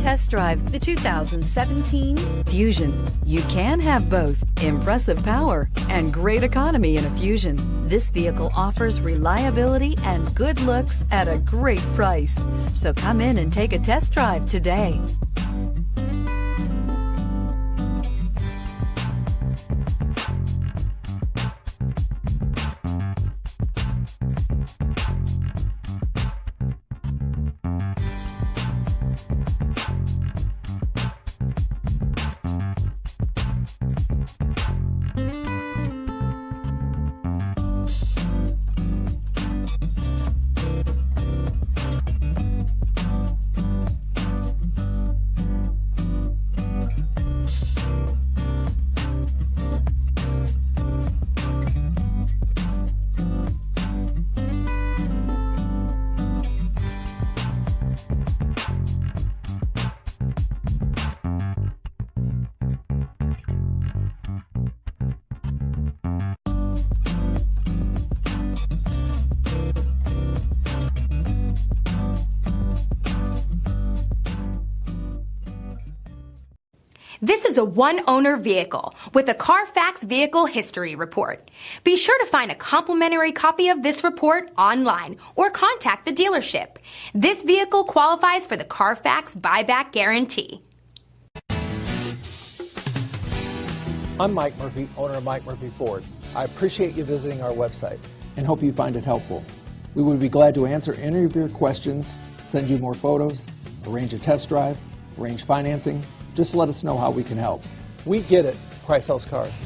test drive the 2017 Fusion. You can have both impressive power and great economy in a Fusion. This vehicle offers reliability and good looks at a great price. So come in and take a test drive today. This is a one-owner vehicle with a Carfax Vehicle History Report. Be sure to find a complimentary copy of this report online or contact the dealership. This vehicle qualifies for the Carfax Buyback Guarantee. I'm Mike Murphy, owner of Mike Murphy Ford. I appreciate you visiting our website and hope you find it helpful. We would be glad to answer any of your questions, send you more photos, arrange a test drive, arrange financing. Just let us know how we can help. We get it. Price sells cars.